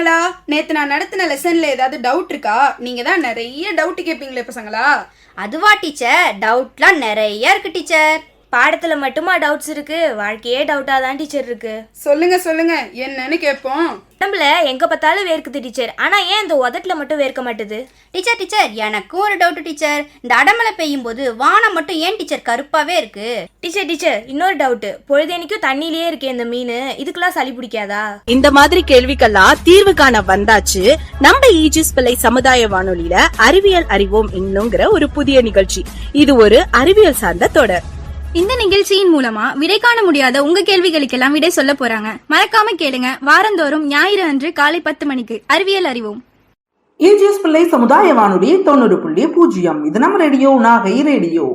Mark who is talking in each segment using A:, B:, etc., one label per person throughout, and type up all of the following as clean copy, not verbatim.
A: பசங்களா, நேத்து நான் நடத்தின லெசன்ல ஏதாவது டவுட் இருக்கா? நீங்க தான் நிறைய டவுட் கேட்பீங்களே பசங்களா.
B: அதுவா டீச்சர், டவுட்லாம் நிறைய இருக்கு டீச்சர். பாடத்துல மட்டுமா டவுட்ஸ் இருக்கு, வாழ்க்கையே டவுட்டா தான் டீச்சர் இருக்கு.
A: சொல்லுங்க சொல்லுங்க, என்னன்னு கேட்போம்.
B: உடம்புல எங்க பார்த்தாலும் வேர்க்குது டீச்சர், ஆனா ஏன் இந்த உதட்டுல மட்டும் வேர்க்க மாட்டுது?
C: டீச்சர் எனக்கும் ஒரு டவுட் டீச்சர். இந்த அடமழை பெய்யும் போது வானம் மட்டும் ஏன் டீச்சர் கருப்பாவே இருக்கு?
B: டீச்சர் இன்னொரு டவுட், பொழுதேனிக்கும் தண்ணியிலேயே இருக்கே இந்த மீன், இதுக்கெல்லாம் சளி பிடிக்காதா?
D: இந்த மாதிரி கேள்விக்கெல்லாம் தீர்வு காண வந்தாச்சு நம்ம ஈஜிஸ் பிள்ளை சமுதாய வானொலியில அறிவியல் அறிவோம் இன்னுங்கிற ஒரு புதிய நிகழ்ச்சி. இது ஒரு அறிவியல் சார்ந்த தொடர்.
E: இந்த நிகழ்ச்சியின் மூலமா விடை காண முடியாத உங்க கேள்விகளுக்கெல்லாம் விடை சொல்ல போறாங்க. மறக்காம கேளுங்க. வாரந்தோறும் ஞாயிறு அன்று காலை 10 மணிக்கு அறிவியல் அறிவோம்.
F: ஈஜிஎஸ் பிள்ளை சமுதாய வானொலி 90.0. இது நம்ம ரேடியோ, நாகை ரேடியோ.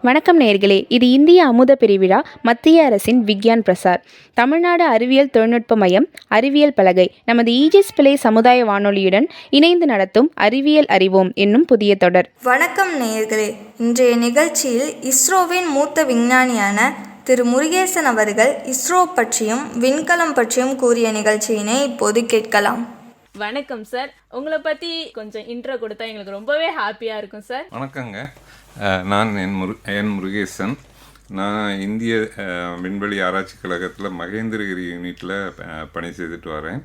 G: வணக்கம் நேயர்களே, இது இந்திய அமுத பெருவிழா, மத்திய அரசின் விக்யான் பிரசார், தமிழ்நாடு அறிவியல் தொழில்நுட்ப மையம், அறிவியல் பலகை, நமது ஈஜிஸ் பிள்ளை சமுதாய வானொலியுடன் இணைந்து நடத்தும் அறிவியல் அறிவோம் என்னும் புதிய தொடர்.
H: வணக்கம் நேயர்களே, இன்றைய நிகழ்ச்சியில் இஸ்ரோவின் மூத்த விஞ்ஞானியான திரு முருகேசன் அவர்கள் இஸ்ரோ பற்றியும் விண்கலம் பற்றியும் கூறிய நிகழ்ச்சியினை இப்போது கேட்கலாம்.
I: வணக்கம் சார், உங்களை பற்றி கொஞ்சம் இன்ட்ரோ கொடுத்தா எங்களுக்கு ரொம்பவே ஹாப்பியாக இருக்கும் சார்.
J: வணக்கங்க, நான் என் முருகேசன். நான் இந்திய விண்வெளி ஆராய்ச்சி கழகத்தில் மகேந்திரகிரி யூனிட்டில் பணி செய்துட்டு வரேன்.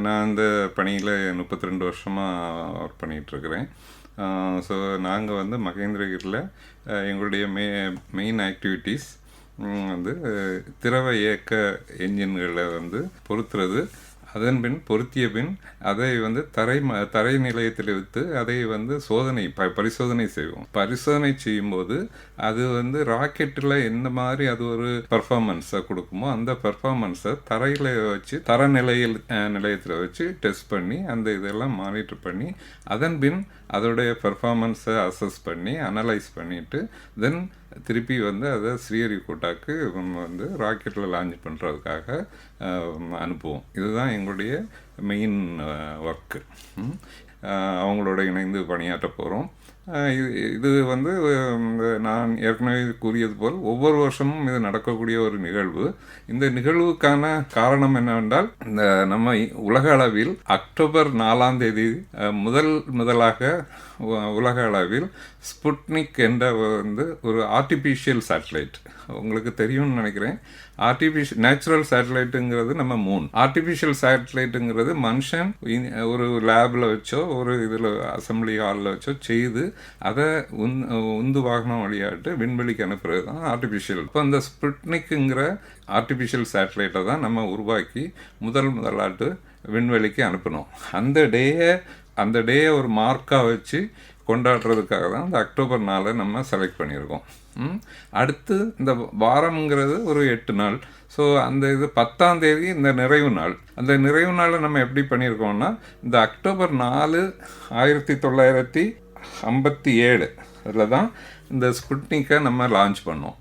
J: நான் அந்த பணியில் 32 வருஷமாக ஒர்க் பண்ணிகிட்ருக்கிறேன். ஸோ நாங்கள் வந்து மகேந்திரகிரியில் எங்களுடைய மெயின் ஆக்டிவிட்டீஸ் வந்து திரவ இயக்க என்ஜின்களை வந்து பொருத்துறது, அதன் பின் பொருத்திய பின் அதை வந்து தரை நிலையத்தில் வைத்து அதை வந்து பரிசோதனை செய்வோம். பரிசோதனை செய்யும்போது அது வந்து ராக்கெட்டில் எந்த மாதிரி அது ஒரு பர்ஃபார்மன்ஸை கொடுக்குமோ அந்த பர்ஃபார்மன்ஸை தரையில் வச்சு நிலையத்தில் வச்சு டெஸ்ட் பண்ணி அந்த இதெல்லாம் மானிட்டர் பண்ணி அதன் பின் அதோடைய பர்ஃபார்மன்ஸை அசஸ் பண்ணி அனலைஸ் பண்ணிவிட்டு தென் திருப்பி வந்து அதை ஸ்ரீஹரிகோட்டாக்கு வந்து ராக்கெட்டில் லான்ச் பண்ணுறதுக்காக அனுப்புவோம். இதுதான் எங்களுடைய மெயின் ஒர்க்கு. அவங்களோட இணைந்து பணியாற்ற போகிறோம். இது வந்து நான் ஏற்கனவே கூறியது போல் ஒவ்வொரு வருஷமும் இது நடக்கக்கூடிய ஒரு நிகழ்வு. இந்த நிகழ்வுக்கான காரணம் என்னவென்றால், இந்த நம்ம உலக அளவில் அக்டோபர் 4ஆம் தேதி முதலாக உலக அளவில் ஸ்புட்னிக் என்ற வந்து ஒரு ஆர்டிஃபிஷியல் சேட்டலைட், உங்களுக்கு தெரியும்னு நினைக்கிறேன். நேச்சுரல் சேட்டலைட்டுங்கிறது நம்ம மூன், ஆர்டிஃபிஷியல் சேட்டலைட்டுங்கிறது மனுஷன் ஒரு லேபில் வச்சோ ஒரு இதில் அசம்பிளி ஹாலில் வச்சோ செய்து அதை உந்து வாகனம் வழியாட்டு விண்வெளிக்கு அனுப்புறது தான் ஆர்டிஃபிஷியல். இப்போ இந்த ஸ்புட்னிக்குங்கிற ஆர்டிஃபிஷியல் சேட்டலைட்டை தான் நம்ம உருவாக்கி முதலாட்டு விண்வெளிக்கு அனுப்பினோம். அந்த டேயை ஒரு மார்க்காக வச்சு கொண்டாடுறதுக்காக தான் இந்த அக்டோபர் 4 நம்ம செலக்ட் பண்ணியிருக்கோம். அடுத்து இந்த வாரம்ங்கிறது ஒரு 8 நாள். ஸோ அந்த இது 10ஆம் தேதி இந்த நிறைவு நாள். அந்த நிறைவு நாளை நம்ம எப்படி பண்ணியிருக்கோம்னா, இந்த அக்டோபர் 4 1957 அதில் தான் இந்த ஸ்புட்னிக்கை நம்ம லான்ச் பண்ணோம்.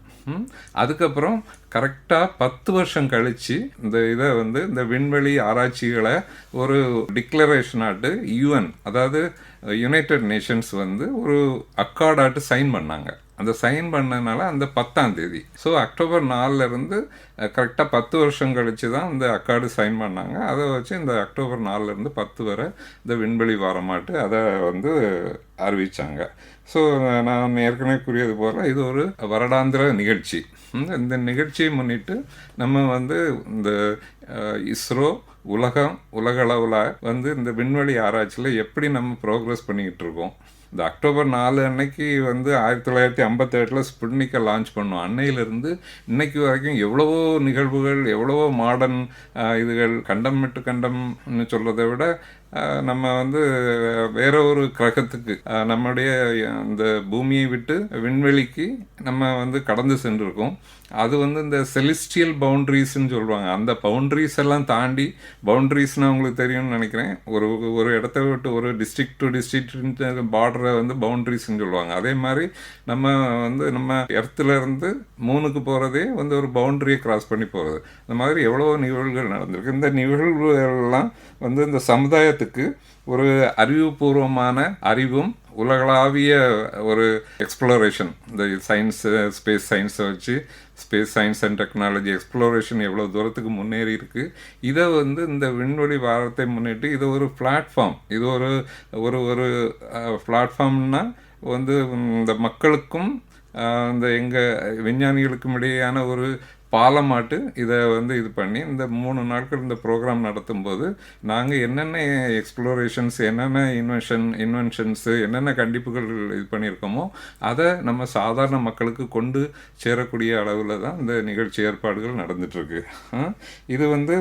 J: அதுக்கப்புறம் கரெக்டாக 10 வருஷம் கழித்து இந்த இதை வந்து இந்த விண்வெளி ஆராய்ச்சிகளை ஒரு டிக்ளரேஷனாட்டு யூஎன், அதாவது யுனைடெட் நேஷன்ஸ் வந்து ஒரு அக்கார்டாட்டு சைன் பண்ணாங்க. அந்த சைன் பண்ணனால அந்த 10ஆம் தேதி, ஸோ அக்டோபர் 4 கரெக்டாக 10 வருஷம் கழித்து தான் இந்த அக்கார்டு சைன் பண்ணாங்க. அதை வச்சு இந்த அக்டோபர் 4 10 வரை இந்த விண்வெளி வாரமாட்டு அதை வந்து அறிவித்தாங்க. ஸோ நான் ஏற்கனவே கூறியது போல் இது ஒரு வருடாந்திர நிகழ்ச்சி. இந்த நிகழ்ச்சியை முன்னிட்டு நம்ம வந்து இந்த இஸ்ரோ உலகளவில் வந்து இந்த விண்வெளி ஆராய்ச்சியில் எப்படி நம்ம ப்ரோக்ரஸ் பண்ணிக்கிட்டு இருக்கோம். இந்த அக்டோபர் 4 அன்னைக்கு வந்து 1958 ஸ்புட்னிக்கை லான்ச் பண்ணோம். அன்னையிலிருந்து இன்னைக்கு வரைக்கும் எவ்வளவோ நிகழ்வுகள், எவ்வளவோ மாடர்ன் இதுகள், கண்டம் விட்டு கண்டம்னு சொல்கிறத விட நம்ம வந்து வேற ஒரு கிரகத்துக்கு, நம்முடைய இந்த பூமியை விட்டு விண்வெளிக்கு நம்ம வந்து கடந்து சென்றிருக்கோம். அது வந்து இந்த செலிஸ்டியல் பவுண்ட்ரிஸ்ன்னு சொல்லுவாங்க. அந்த பவுண்ட்ரிஸ் எல்லாம் தாண்டி, பவுண்ட்ரிஸ்னால் உங்களுக்கு தெரியும்னு நினைக்கிறேன், ஒரு இடத்த விட்டு ஒரு டிஸ்ட்ரிக்ட் டு டிஸ்ட்ரிக்ட் பார்டரை வந்து பவுண்ட்ரிஸ்ன்னு சொல்லுவாங்க. அதே மாதிரி நம்ம எர்த்துலேருந்து மூணுக்கு போகிறதே வந்து ஒரு பவுண்ட்ரியை கிராஸ் பண்ணி போகிறது. இந்த மாதிரி எவ்வளோ நிகழ்வுகள் நடந்திருக்கு. இந்த நிகழ்வுகள்லாம் வந்து இந்த சமுதாயத்துக்கு ஒரு அறிவுபூர்வமான அறிவும் உலகளாவிய ஒரு எக்ஸ்ப்ளோரேஷன், இந்த ஸ்பேஸ் சயின்ஸை வச்சு space science and technology exploration எவ்வளோ தூரத்துக்கு முன்னேறி இருக்குது. இதை வந்து இந்த விண்வெளி வாரத்தை முன்னிட்டு இது ஒரு பிளாட்ஃபார்ம், இது ஒரு பிளாட்ஃபார்ம்னா வந்து இந்த மக்களுக்கும் இந்த எங்கள் விஞ்ஞானிகளுக்கும் இடையேயான ஒரு பாலமாட்டு இதை வந்து இது பண்ணி இந்த 3 நாட்கள் இந்த ப்ரோக்ராம் நடத்தும்போது நாங்கள் என்னென்ன எக்ஸ்ப்ளோரேஷன்ஸ், என்னென்ன இன்வென்ஷன்ஸு, என்னென்ன கண்டிப்புகள் இது பண்ணியிருக்கோமோ அதை நம்ம சாதாரண மக்களுக்கு கொண்டு சேரக்கூடிய அளவில் தான் இந்த நிகழ்ச்சி ஏற்பாடுகள் நடந்துகிட்ருக்கு. இது வந்து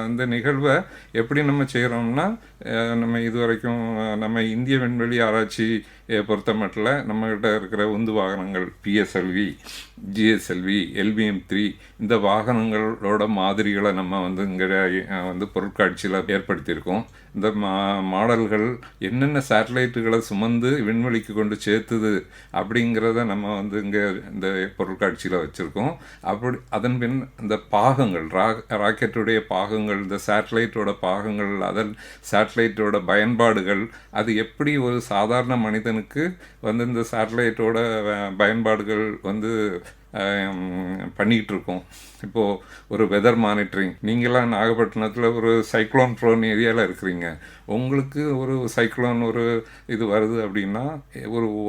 J: இந்த நிகழ்வை எப்படி நம்ம செய்கிறோம்னா, நம்ம இதுவரைக்கும் நம்ம இந்திய விண்வெளி ஆராய்ச்சி பொறுத்த மட்டும் நம்மகிட்ட இருக்கிற உந்து வாகனங்கள் PSLV, GSLV, LVM-3 இந்த வாகனங்களோட மாதிரிகளை நம்ம வந்து இங்கே வந்து பொருட்காட்சியில் ஏற்படுத்தியிருக்கோம். இந்த மாடல்கள் என்னென்ன சேட்டலைட்டுகளை சுமந்து விண்வெளிக்கு கொண்டு சேர்த்துது அப்படிங்கிறத நம்ம வந்து இங்கே இந்த பொருட்காட்சியில் வச்சுருக்கோம். அதன் பின் இந்த பாகங்கள், ராக்கெட்டுடைய பாகங்கள், இந்த சேட்டலைட்டோட பாகங்கள், அதன் சேட்டலைட்டோட பயன்பாடுகள், அது எப்படி ஒரு சாதாரண மனிதனுக்கு வந்து இந்த சேட்டலைட்டோட பயன்பாடுகள் வந்து பண்ணிக்கிட்டு இருக்கோம். இப்போது ஒரு வெதர் மானிட்டரிங், நீங்களாம் நாகப்பட்டினத்தில் ஒரு சைக்ளோன் ப்ரோன் ஏரியாவில் இருக்கிறீங்க, உங்களுக்கு ஒரு சைக்ளோன் ஒரு இது வருது அப்படின்னா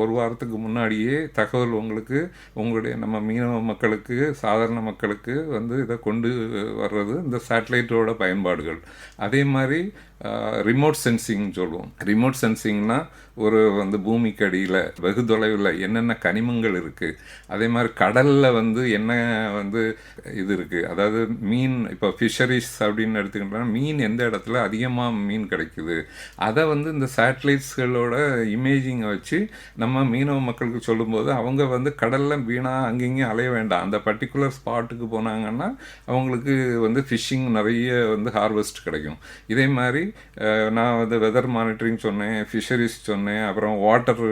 J: ஒரு வாரத்துக்கு முன்னாடியே தகவல் உங்களுக்கு நம்ம மீனவ மக்களுக்கு, சாதாரண மக்களுக்கு வந்து இதை கொண்டு வர்றது இந்த சேட்டலைட்டோட பயன்பாடுகள். அதே மாதிரி ரிமோட் சென்சிங் சொல்லுவோம். ரிமோட் சென்சிங்னா ஒரு வந்து பூமிக்கு அடியில் வெகு தொலைவில் என்னென்ன கனிமங்கள் இருக்குது, அதே மாதிரி கடலில் வந்து என்ன வந்து இது இருக்குது, அதாவது மீன், இப்போ ஃபிஷரிஸ் அப்படின்னு எடுத்துக்கிட்டோம்னா மீன் எந்த இடத்துல அதிகமாக மீன் கிடைக்குது, அதை வந்து இந்த சேட்டலைட்ஸ்களோட இமேஜிங்கை வச்சு நம்ம மீனவ மக்களுக்கு சொல்லும்போது அவங்க வந்து கடலில் வீணாக அங்கேயும் அலைய வேண்டாம், அந்த பர்டிகுலர் ஸ்பாட்டுக்கு போனாங்கன்னா அவங்களுக்கு வந்து ஃபிஷ்ஷிங் நிறைய வந்து ஹார்வெஸ்ட் கிடைக்கும். இதே மாதிரி நான் வந்து வெதர் மானிட்டரிங் சொன்னேன், ஃபிஷரிஸ் சொன்னேன், அப்புறம் வாட்டர்,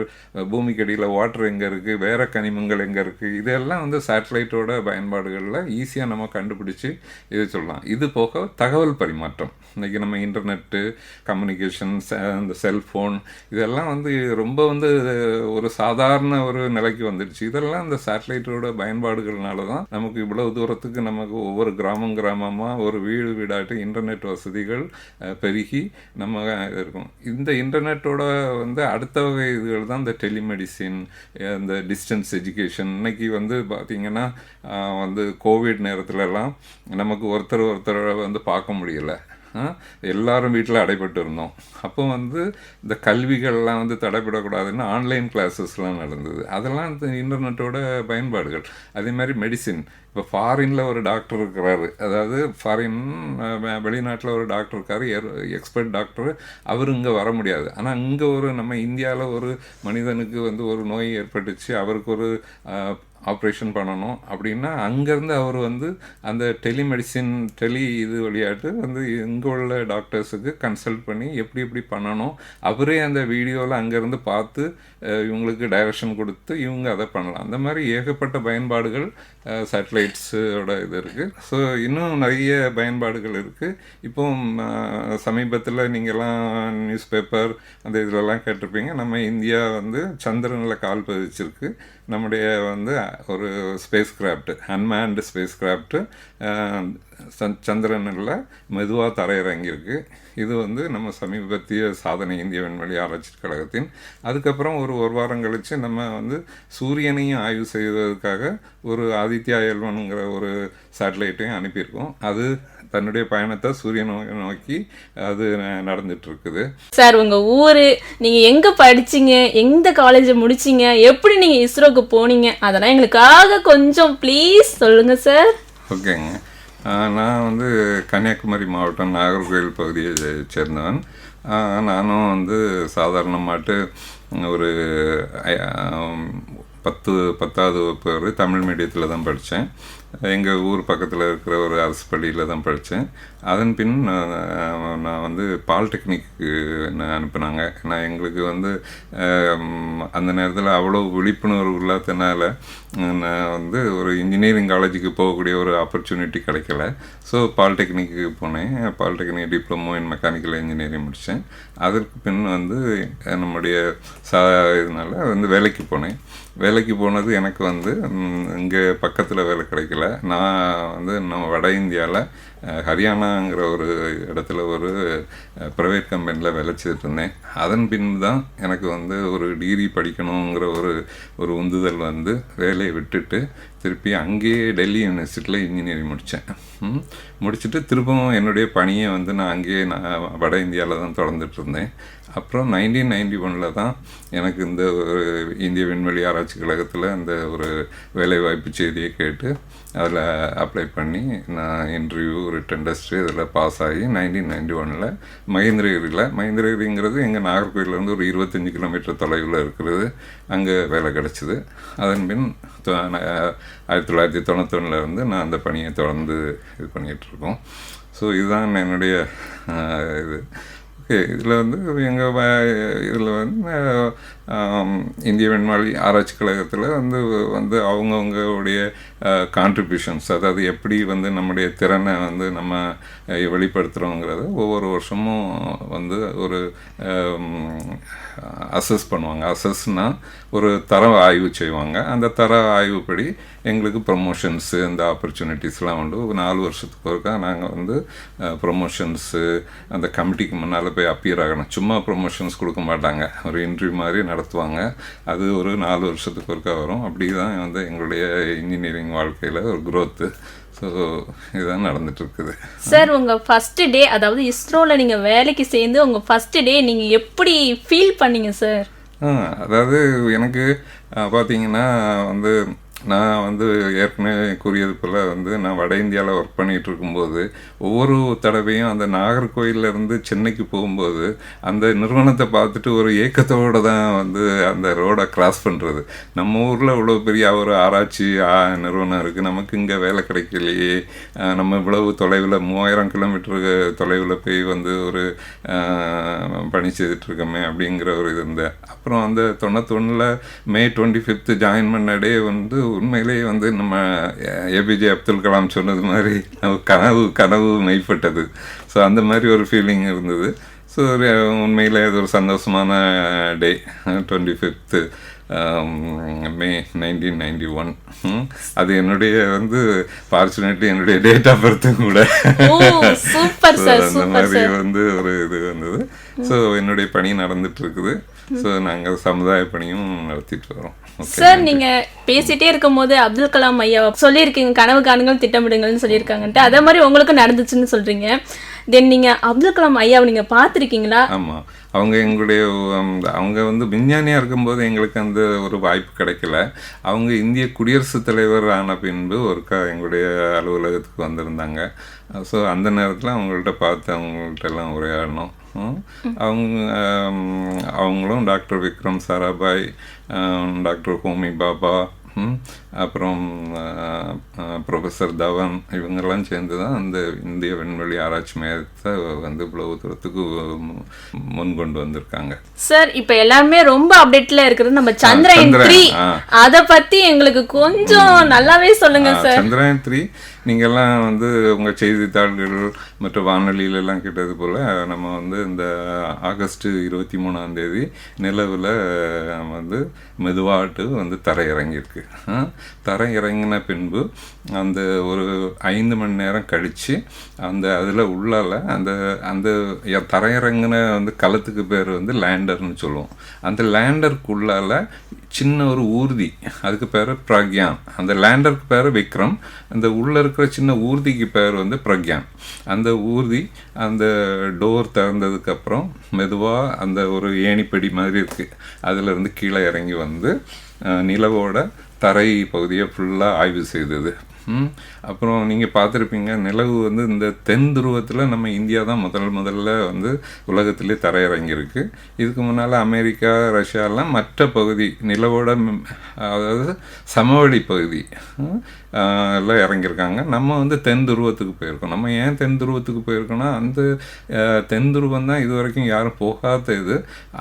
J: பூமிக்கடியில் வாட்டர் எங்கே இருக்குது, வேறு கனிமங்கள் எங்கே இருக்குது, இதெல்லாம் வந்து சேட்டலைட்டோட பயன்பாடுகளில் ஈஸியாக நம்ம கண்டுபிடிச்சி இது சொல்லலாம். இது போக தகவல் பரிமாற்றம், இன்றைக்கி நம்ம இன்டர்நெட்டு, கம்யூனிகேஷன்ஸ், இந்த செல்ஃபோன், இதெல்லாம் வந்து ரொம்ப வந்து ஒரு சாதாரண ஒரு நிலைக்கு வந்துடுச்சு. இதெல்லாம் இந்த சேட்டலைட்டோட பயன்பாடுகள்னால தான் நமக்கு இவ்வளவு தூரத்துக்கு நமக்கு ஒவ்வொரு கிராமமாக ஒரு வீடாட்டு இன்டர்நெட் வசதிகள் பெருகி நம்ம இருக்கும். இந்த இன்டர்நெட்டோட வந்து அடுத்த வகை இதுகள் தான் இந்த டெலிமெடிசின், இந்த டிஸ்டன்ஸ் எஜுகேஷன். இன்னைக்கு வந்து பார்த்திங்கன்னா வந்து கோவிட் நேரத்துலலாம் நமக்கு ஒருத்தர் வந்து பார்க்க முடியலை, எல்லாரும் வீட்டில் அடைபட்டு இருந்தோம். அப்போ வந்து இந்த கல்விகள்லாம் வந்து தடைப்படக்கூடாதுன்னு ஆன்லைன் கிளாஸஸ்லாம் நடந்தது. அதெல்லாம் இந்த இன்டர்நெட்டோட பயன்பாடுகள். அதே மாதிரி மெடிசின், இப்போ ஃபாரினில் ஒரு டாக்டர் இருக்கிறாரு, அதாவது ஃபாரின் வெளிநாட்டில் ஒரு டாக்டர் இருக்கார், எக்ஸ்பர்ட் டாக்டர், அவர் இங்கே வர முடியாது. ஆனால் இங்கே ஒரு நம்ம இந்தியாவில் ஒரு மனிதனுக்கு வந்து ஒரு நோய் ஏற்பட்டுச்சு, அவருக்கு ஒரு ஆப்ரேஷன் பண்ணணும் அப்படின்னா அங்கேருந்து அவர் வந்து அந்த டெலிமெடிசின் இது வழியாட்டு வந்து இங்கே உள்ள டாக்டர்ஸுக்கு கன்சல்ட் பண்ணி எப்படி பண்ணணும், அவரே அந்த வீடியோவில் அங்கேருந்து பார்த்து இவங்களுக்கு டைரக்ஷன் கொடுத்து இவங்க அதை பண்ணலாம். அந்த மாதிரி ஏகப்பட்ட பயன்பாடுகள் சேட்டலைட்ஸோட இது இருக்குது. ஸோ இன்னும் நிறைய பயன்பாடுகள் இருக்குது. இப்போ சமீபத்தில் நீங்கள்லாம் நியூஸ் பேப்பர் அந்த இதிலெல்லாம் கேட்டிருப்பீங்க, நம்ம இந்தியா வந்து சந்திரனில் கால் பதிச்சிருக்கு. நம்முடைய வந்து ஒரு spacecraft, unmanned spacecraft சந்திரனில் மெதுவாக தரையிறங்கியிருக்கு. இது வந்து நம்ம சமீபத்திய சாதனை இந்திய விண்வெளி ஆராய்ச்சி கழகத்தின். அதுக்கப்புறம் ஒரு வாரம் கழித்து நம்ம வந்து சூரியனையும் ஆய்வு செய்வதற்காக ஒரு ஆதித்யா L1ங்கிற ஒரு சேட்டலைட்டையும் அனுப்பியிருக்கோம். அது தன்னுடைய பயணத்தை சூரியனை நோக்கி அது நடந்துட்டுருக்குது.
I: சார், உங்கள் ஊர், நீங்கள் எங்கே படிச்சிங்க, எந்த காலேஜை முடிச்சிங்க, எப்படி நீங்கள் இஸ்ரோக்கு போனீங்க, அதெல்லாம் எங்களுக்காக கொஞ்சம் ப்ளீஸ் சொல்லுங்கள் சார்.
J: ஓகேங்க. நான் வந்து கன்னியாகுமரி மாவட்டம் நாகர்கோவில் பகுதியை சேர்ந்தவன். நானும் வந்து சாதாரணமாட்டு ஒரு 10வது வகுப்பு வரை தமிழ் மீடியத்தில் தான் படித்தேன். எங்கள் ஊர் பக்கத்தில் இருக்கிற ஒரு அரசு பள்ளியில் தான் படித்தேன். அதன் பின் நான் வந்து பாலிடெக்னிக்கு அனுப்புனாங்க. நான் எங்களுக்கு வந்து அந்த நேரத்தில் அவ்வளோ விழிப்புணர்வு இல்லாததுனால நான் வந்து ஒரு இன்ஜினியரிங் காலேஜுக்கு போகக்கூடிய ஒரு ஆப்பர்ச்சுனிட்டி கிடைக்கல. ஸோ பாலிடெக்னிக்கு போனேன். Polytechnic diploma in mechanical engineering முடித்தேன். அதற்கு பின் வந்து நம்முடைய இதனால் வந்து வேலைக்கு போனேன். வேலைக்கு போனது எனக்கு வந்து இங்கே பக்கத்தில் வேலை கிடைக்கல. நான் வந்து நம்ம வட இந்தியாவில் ஹரியானாங்கிற ஒரு இடத்துல ஒரு ப்ரைவேட் கம்பெனியில் வேலை செய்துட்டு இருந்தேன். அதன் பின் தான் எனக்கு வந்து ஒரு டிகிரி படிக்கணுங்கிற ஒரு உந்துதல் வந்து வேலையை விட்டுட்டு திருப்பி அங்கேயே டெல்லி யூனிவர்சிட்டியில் இன்ஜினியரிங் முடித்தேன். முடிச்சுட்டு திரும்பவும் என்னுடைய பணியை வந்து நான் அங்கேயே வட இந்தியாவில் தான் தொடர்ந்துட்டு இருந்தேன். அப்புறம் 1991 தான் எனக்கு இந்த ஒரு இந்திய விண்வெளி ஆராய்ச்சி கழகத்தில் இந்த ஒரு வேலைவாய்ப்பு செய்தியை கேட்டு அதில் அப்ளை பண்ணி நான் இன்டர்வியூ, ரிட்டன் டெஸ்ட்டு இதில் பாஸ் ஆகி 1991 மகேந்திரகிரிங்கிறது எங்கள் நாகர்கோவிலேருந்து ஒரு 25 கிலோமீட்டர் தொலைவில் இருக்கிறது, அங்கே வேலை கிடச்சிது. அதன் பின் 1991 நான் அந்த பணியை தொடர்ந்து இது பண்ணிகிட்ருக்கோம். ஸோ இதுதான் என்னுடைய இது. ஓகே, இதில் வந்து இதில் வந்து இந்திய விண்வெளி ஆராய்ச்சி கழகத்தில் வந்து அவங்கவுங்களுடைய கான்ட்ரிபியூஷன்ஸ், அதாவது எப்படி வந்து நம்முடைய திறனை வந்து நம்ம வெளிப்படுத்துகிறோங்கிறத ஒவ்வொரு வருஷமும் வந்து ஒரு அசஸ் பண்ணுவாங்க. அசஸ்னால் ஒரு தர ஆய்வு செய்வாங்க. அந்த தர ஆய்வுப்படி எங்களுக்கு ப்ரமோஷன்ஸு, இந்த ஆப்பர்ச்சுனிட்டிஸ்லாம் உண்டு. 4 வருஷத்துக்கு ஒருக்கா நாங்கள் வந்து ப்ரொமோஷன்ஸு அந்த கமிட்டிக்கு முன்னால் போய் அப்பியர் ஆகணும். சும்மா ப்ரொமோஷன்ஸ் கொடுக்க மாட்டாங்க, ஒரு இன்டர்வியூ மாதிரி நடத்துவாங்க. அது ஒரு 4 வருஷத்துக்கு ஒருக்கா வரும். அப்படி தான் வந்து எங்களுடைய இன்ஜினியரிங் வாழ்க்கையில் ஒரு க்ரோத்து. ஸோ இதுதான் நடந்துட்டுருக்குது.
I: சார், உங்கள் ஃபஸ்ட்டு டே, அதாவது இஸ்ரோவில் நீங்கள் வேலைக்கு சேர்ந்து உங்கள் ஃபஸ்ட்டு டே நீங்கள் எப்படி ஃபீல் பண்ணீங்க சார்?
J: அதாவது எனக்கு பார்த்தீங்கன்னா வந்து நான் வந்து ஏற்கனவே கூறியது போல் வந்து நான் வட இந்தியாவில் ஒர்க் பண்ணிகிட்டு இருக்கும்போது ஒவ்வொரு தடவையும் அந்த நாகர்கோயிலேருந்து சென்னைக்கு போகும்போது அந்த நிறுவனத்தை பார்த்துட்டு ஒரு ஏக்கத்தோடு தான் வந்து அந்த ரோடை கிராஸ் பண்ணுறது. நம்ம ஊரில் இவ்வளோ பெரிய ஒரு ஆராய்ச்சி நிறுவனம் இருக்குது, நமக்கு இங்கே வேலை கிடைக்கலையே, நம்ம இவ்வளவு தொலைவில் 3000 கிலோமீட்டருக்கு தொலைவில் போய் வந்து ஒரு பணி செய்துட்ருக்கோமே அப்படிங்கிற ஒரு இது இருந்தேன். அப்புறம் அந்த 91 May 25 ஜாயின் பண்ண டே வந்து உண்மையிலேயே வந்து நம்ம ஏபிஜே அப்துல் கலாம் சொன்னது மாதிரி கனவு மெய்ப்பட்டது. ஸோ அந்த மாதிரி ஒரு ஃபீலிங் இருந்தது. ஸோ உண்மையில் அது ஒரு சந்தோஷமான டே 25 May 1991. அது என்னுடைய வந்து ஃபார்ச்சுனேட்லி என்னுடைய டேட் ஆஃப் பர்த்தும் கூட. அந்த மாதிரி வந்து ஒரு இது வந்தது. ஸோ என்னுடைய பணி நடந்துட்டு இருக்குது. ஸோ நாங்கள் சமுதாய பணியும் நடத்திட்டு வரோம்.
I: சார், நீங்க பேசிட்டே இருக்கும் போது அப்துல் கலாம் ஐயா சொல்லியிருக்கீங்க கனவு காணுங்கள் திட்டமிடுங்கள்னு சொல்லியிருக்காங்கன்ட்டு, அதே மாதிரி உங்களுக்கு நடந்துச்சுன்னு சொல்றீங்க. தென் நீங்க அப்துல் கலாம் ஐயாவை நீங்க பார்த்துருக்கீங்களா?
J: ஆமாம், அவங்க வந்து விஞ்ஞானியாக இருக்கும்போது எங்களுக்கு அந்த ஒரு வாய்ப்பு கிடைக்கல. அவங்க இந்திய குடியரசுத் தலைவர் ஆன பின்பு ஒருக்கா எங்களுடைய அலுவலகத்துக்கு வந்திருந்தாங்க. ஸோ அந்த நேரத்தில் அவங்கள்ட்ட பார்த்து அவங்கள்ட்ட எல்லாம் உரையாடணும். அவங்களும் டாக்டர் விக்ரம் சாராபாய், டாக்டர் ஹோமி பாபா, அப்புறம் ப்ரொஃபஸர் தவன், இவங்கெல்லாம் சேர்ந்து தான் அந்த இந்திய விண்வெளி ஆராய்ச்சி மையத்தை வந்து இவ்வளவு தூரத்துக்கு முன் கொண்டு வந்திருக்காங்க.
I: சார், இப்போ எல்லாமே ரொம்ப அப்டேட்ல இருக்கிறது நம்ம சந்திரயான் 3, அதை பத்தி எங்களுக்கு கொஞ்சம் நல்லாவே சொல்லுங்க சார்.
J: சந்திரயான் 3 நீங்கள்லாம் வந்து உங்கள் செய்தித்தாள்கள் மற்றும் வானொலியிலெல்லாம் கேட்டது போல் நம்ம வந்து இந்த ஆகஸ்ட் 23 நிலவில் வந்து மெதுவாட்டு வந்து தரையிறங்கியிருக்கு. தரையிறங்கின பின்பு அந்த ஒரு 5 மணி நேரம் கழித்து அந்த அதில் உள்ளால் அந்த அந்த தரையிறங்கின வந்து களத்துக்கு பேர் வந்து லேண்டர்னு சொல்லுவோம். அந்த லேண்டருக்குள்ளால் சின்ன ஒரு ஊர்தி, அதுக்கு பேர் பிரக்யான். அந்த லேண்டருக்கு பேர் விக்ரம், அந்த உள்ளே இருக்கிற சின்ன ஊர்திக்கு பேர் வந்து பிரக்யான். அந்த ஊர்தி அந்த டோர் திறந்ததுக்கப்புறம் மெதுவாக அந்த ஒரு ஏணிப்படி மாதிரி இருக்குது, அதிலிருந்து கீழே இறங்கி வந்து நிலவோட தரை பகுதியை ஃபுல்லாக ஆய்வு செய்தது. அப்புறம் நீங்கள் பார்த்துருப்பீங்க, நிலவு வந்து இந்த தென் துருவத்தில் நம்ம இந்தியா தான் முதல்ல வந்து உலகத்திலே தரையிறங்கியிருக்கு. இதுக்கு முன்னால் அமெரிக்கா, ரஷ்யாலாம் மற்ற பகுதி நிலவோட அதாவது சமவெளி பகுதி எல்லாம் இறங்கியிருக்காங்க. நம்ம வந்து தென் துருவத்துக்கு போயிருக்கோம். நம்ம ஏன் தென் துருவத்துக்கு போயிருக்கோன்னா, அந்த தென் துருவம் தான் இது வரைக்கும் யாரும் போகாத இது,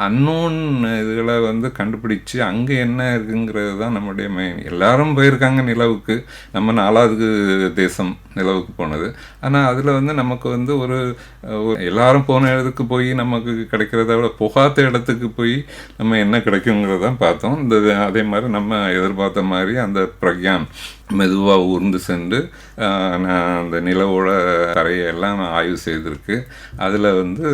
J: அன்னோன் இதுகளை வந்து கண்டுபிடிச்சு அங்கே என்ன இருக்குங்கிறது தான் நம்முடைய மெயின். எல்லாரும் போயிருக்காங்க நிலவுக்கு, நம்ம 4வது தேசம் நிலவுக்கு போனது. ஆனால் அதில் வந்து நமக்கு வந்து ஒரு எல்லாரும் போன இடத்துக்கு போய் நமக்கு கிடைக்கிறத விட போகாத இடத்துக்கு போய் நம்ம என்ன கிடைக்குங்கிறதான் பார்த்தோம். அதே மாதிரி நம்ம எதிர்பார்த்த மாதிரி அந்த பிரக்யான் மெதுவாக ஊர்ந்து சென்று அந்த நிலவோட தரையெல்லாம் ஆய்வு செய்திருக்கு. அதில் வந்து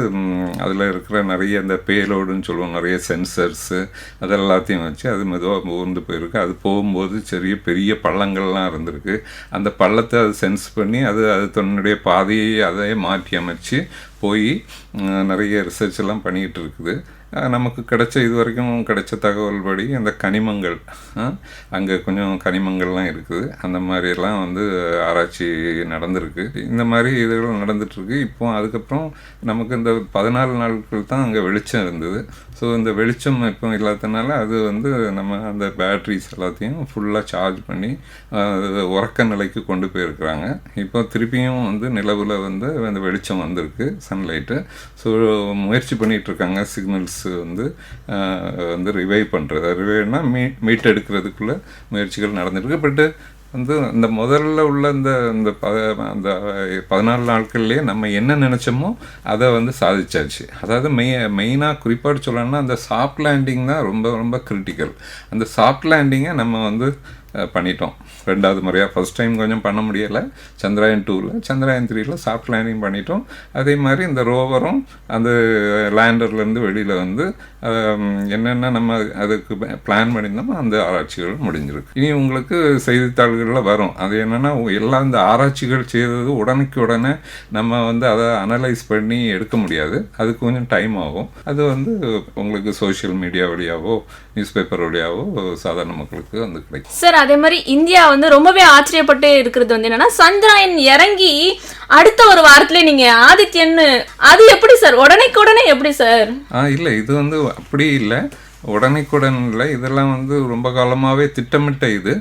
J: அதில் இருக்கிற நிறைய அந்த பேலோடுன்னு சொல்லுவோம், நிறைய சென்சர்ஸு அதெல்லாத்தையும் வச்சு அது மெதுவாக ஊர்ந்து போயிருக்கு. அது போகும்போது பெரிய பள்ளங்கள்லாம் இருந்திருக்கு. அந்த பள்ளத்தை அது சென்ஸ் பண்ணி அது தன்னுடைய பாதையை அதை மாற்றி அமைச்சு போய் நிறைய ரிசர்ச் எல்லாம் பண்ணிக்கிட்டு இருக்குது. நமக்கு இது வரைக்கும் கிடைச்ச தகவல் படி அந்த கனிமங்கள், அங்கே கொஞ்சம் கனிமங்கள்லாம் இருக்குது, அந்த மாதிரியெல்லாம் வந்து ஆராய்ச்சி நடந்திருக்கு. இந்த மாதிரி இதுகள் நடந்துகிட்ருக்கு. இப்போ அதுக்கப்புறம் நமக்கு இந்த 14 நாட்கள் தான் அங்கே வெளிச்சம் இருந்தது. ஸோ இந்த வெளிச்சம் இப்போ இல்லாததுனால அது வந்து நம்ம அந்த பேட்ரிஸ் எல்லாத்தையும் ஃபுல்லாக சார்ஜ் பண்ணி உறக்க நிலைக்கு கொண்டு போயிருக்கிறாங்க. இப்போ திருப்பியும் வந்து நிலவில் வந்து அந்த வெளிச்சம் வந்திருக்கு, சன்லைட்டு. ஸோ முயற்சி பண்ணிகிட்ருக்காங்க சிக்னல்ஸ் வந்து ரிவைவ் பண்ணுறது. ரிவைவ்னா மீட் எடுக்கிறதுக்குள்ள முயற்சிகள் நடந்துருக்கு. பட்டு வந்து இந்த முதல்ல உள்ள இந்த 14 நாட்கள்லேயே நம்ம என்ன நினச்சோமோ அதை வந்து சாதிச்சாச்சு. அதாவது மெயினாக குறிப்பாக சொல்லணும்னா அந்த சாஃப்ட் லேண்டிங் தான் ரொம்ப ரொம்ப கிரிட்டிக்கல். அந்த சாஃப்ட் லேண்டிங்கை நம்ம வந்து பண்ணிட்டோம் 2வது முறையாக. ஃபஸ்ட் டைம் கொஞ்சம் பண்ண முடியலை சந்திரயான் 2ல். சந்திரயான் 3ல் சாஃப்ட் லேண்டிங் பண்ணிட்டோம். அதே மாதிரி இந்த ரோவரும் அந்த லேண்டர்லேருந்து வெளியில் வந்து என்னென்ன நம்ம அதுக்கு பிளான் பண்ணியிருந்தோமோ அந்த ஆராய்ச்சிகள் முடிஞ்சிருக்கு. இனி உங்களுக்கு செய்தித்தாள்களில் வரும். அது என்னென்னா எல்லாம் இந்த ஆராய்ச்சிகள் செய்தது உடனே நம்ம வந்து அதை அனலைஸ் பண்ணி எடுக்க முடியாது, அதுக்கு கொஞ்சம் டைம் ஆகும். அது வந்து உங்களுக்கு சோஷியல் மீடியா வழியாவோ நியூஸ் பேப்பர் வழியாவோ சாதாரண மக்களுக்கு வந்து கிடைக்கும்.
I: சார், அதே மாதிரி இந்தியா வந்து ரொம்பவே ஆச்சரியப்பட்டு இருக்கிறது வந்து என்னன்னா, சந்திராயன் இறங்கி அடுத்த ஒரு வாரத்திலே நீங்க ஆதித்யன்னு, அது எப்படி சார் உடனே எப்படி சார்?
J: இல்லை, இது வந்து அப்படி இல்லை, உடனுக்குடன் இல்லை. இதெல்லாம் வந்து ரொம்ப காலமாகவே திட்டமிட்ட இது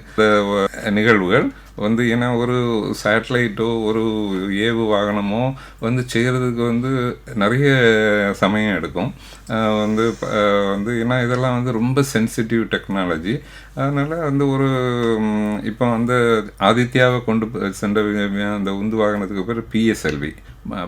J: நிகழ்வுகள் வந்து. ஏன்னா ஒரு சேட்டலைட்டோ ஒரு ஏவு வாகனமோ வந்து செய்கிறதுக்கு வந்து நிறைய சமயம் எடுக்கும். வந்து ஏன்னா இதெல்லாம் வந்து ரொம்ப சென்சிட்டிவ் டெக்னாலஜி. அதனால் வந்து இப்போ வந்து ஆதித்யாவை கொண்டு சென்ற அந்த உந்து வாகனத்துக்கு பேர் PSLV,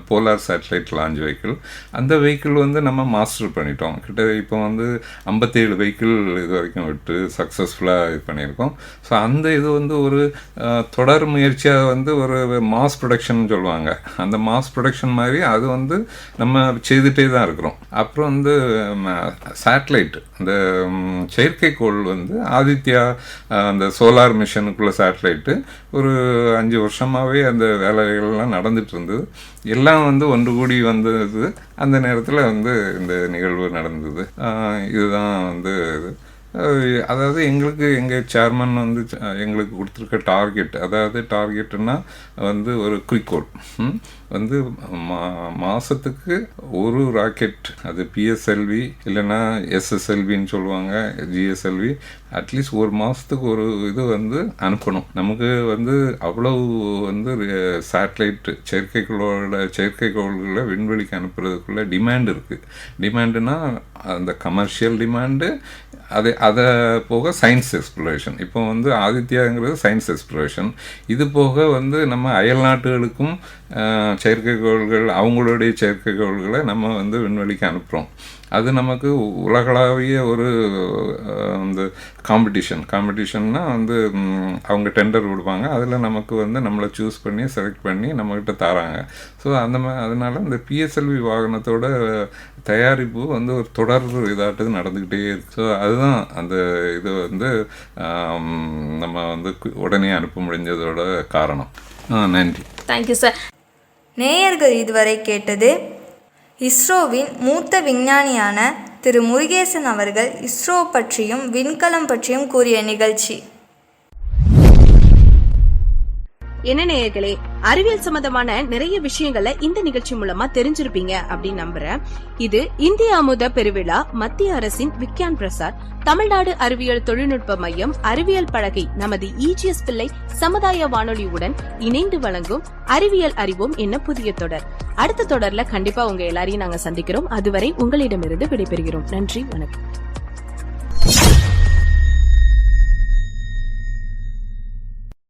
J: polar satellite launch vehicle. அந்த வெஹிக்கிள் வந்து நம்ம மாஸ்டர் பண்ணிட்டோம். இப்போ வந்து 57 வெஹிக்கிள் இது வரைக்கும் விட்டு சக்ஸஸ்ஃபுல்லாக இது பண்ணியிருக்கோம். ஸோ அந்த இது வந்து ஒரு தொடர் முயற்சியாக வந்து ஒரு மாஸ் ப்ரொடக்ஷன் சொல்லுவாங்க. அந்த மாஸ் ப்ரொடக்ஷன் மாதிரி அது வந்து நம்ம செய்துகிட்டே தான் இருக்கிறோம். அப்புறம் வந்து சேட்டலைட், அந்த செயற்கைக்கோள் வந்து ஆதித்யா அந்த சோலார் மிஷனுக்குள்ள சேட்டலைட்டு ஒரு 5 வருஷமாகவே அந்த வேலைகள்லாம் நடந்துட்டு இருந்தது. எல்லாம் வந்து ஒன்று கூடி வந்தது. அந்த நேரத்தில் வந்து இந்த நிகழ்வு நடந்தது. இதுதான் வந்து இது. அதாவது எங்கள் சேர்மன் வந்து எங்களுக்கு கொடுத்துருக்க டார்கெட், அதாவது டார்கெட்டுன்னா வந்து ஒரு குறிக்கோள் வந்து மாதத்துக்கு ஒரு ராக்கெட், அது PSLV இல்லைன்னா SSLVன்னு சொல்லுவாங்க, GSLV, அட்லீஸ்ட் ஒரு மாதத்துக்கு ஒரு இது வந்து அனுப்பணும். நமக்கு வந்து அவ்வளவு வந்து சேட்டலைட் செயற்கைக்கோள்களை விண்வெளிக்கு அனுப்புறதுக்குள்ள டிமாண்ட் இருக்குது. டிமாண்டுனா அந்த கமர்ஷியல் டிமாண்டு, அதை போக சயின்ஸ் எக்ஸ்ப்ளோரேஷன். இப்போ வந்து ஆதித்யாங்கிறது சயின்ஸ் எக்ஸ்ப்ளோரேஷன். இது போக வந்து நம்ம அயல் நாட்டுகளுக்கும் செயற்கைக்கோள்கள், அவங்களுடைய செயற்கைக்கோள்களை நம்ம வந்து விண்வெளிக்கு அனுப்புகிறோம். அது நமக்கு உலகளாவிய ஒரு இந்த காம்படிஷன்னா வந்து அவங்க டெண்டர் விடுவாங்க. அதில் நமக்கு வந்து நம்மளை சூஸ் பண்ணி செலக்ட் பண்ணி நம்மக்கிட்ட தராங்க. ஸோ அதனால் இந்த PSLV வாகனத்தோட தயாரிப்பு வந்து ஒரு தொடர் இதாட்டு நடந்துக்கிட்டே இருக்கு. ஸோ அதுதான் அந்த இது வந்து நம்ம வந்து உடனே அனுப்ப முடிஞ்சதோட காரணம். நன்றி.
I: Thank you sir.
H: நேயர்கள் இதுவரை கேட்டது இஸ்ரோவின் மூத்த விஞ்ஞானியான திரு முருகேசன் அவர்கள் இஸ்ரோ பற்றியும் விண்கலம் பற்றியும் கூறிய நிகழ்ச்சி.
D: என்ன நேயர்களே, அறிவியல் சம்பந்தமான நிறைய விஷயங்களை இந்த நிகழ்ச்சி மூலமா தெரிஞ்சிருப்பீங்க அப்படின்னு நம்புறேன். இது இந்திய அமுத பெருவிழா, மத்திய அரசின் விக்யான் பிரசார், தமிழ்நாடு அறிவியல் தொழில்நுட்ப மையம், அறிவியல் பலகை, நமது EGS பிள்ளை சமுதாய வானொலியுடன் இணைந்து வழங்கும் அறிவியல் அறிவோம் என்ன புதிய தொடர். அடுத்த தொடர்ல கண்டிப்பா உங்க எல்லாரையும் நாங்க சந்திக்கிறோம். அதுவரை உங்களிடமிருந்து விடைபெறுகிறோம். நன்றி, வணக்கம்.